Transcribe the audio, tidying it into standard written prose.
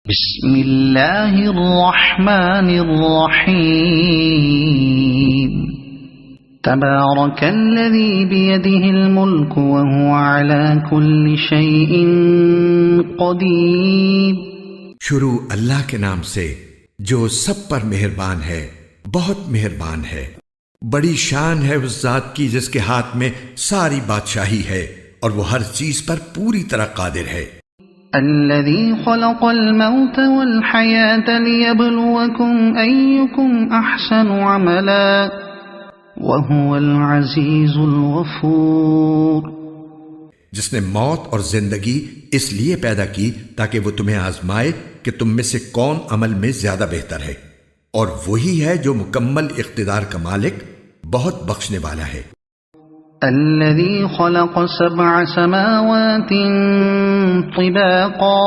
بسم اللہ الرحمن الرحیم تبارک الذی بیدہ الملک وہو علی کل شیء قدیر۔ شروع اللہ کے نام سے جو سب پر مہربان ہے، بہت مہربان ہے۔ بڑی شان ہے اس ذات کی جس کے ہاتھ میں ساری بادشاہی ہے اور وہ ہر چیز پر پوری طرح قادر ہے۔ الذي خلق الموت والحياة ليبلوكم أيكم أحسن عملا وهو العزيز الغفور۔ جس نے موت اور زندگی اس لیے پیدا کی تاکہ وہ تمہیں آزمائے کہ تم میں سے کون عمل میں زیادہ بہتر ہے، اور وہی ہے جو مکمل اقتدار کا مالک، بہت بخشنے والا ہے۔ الذي خلق 7 سماوات طباقا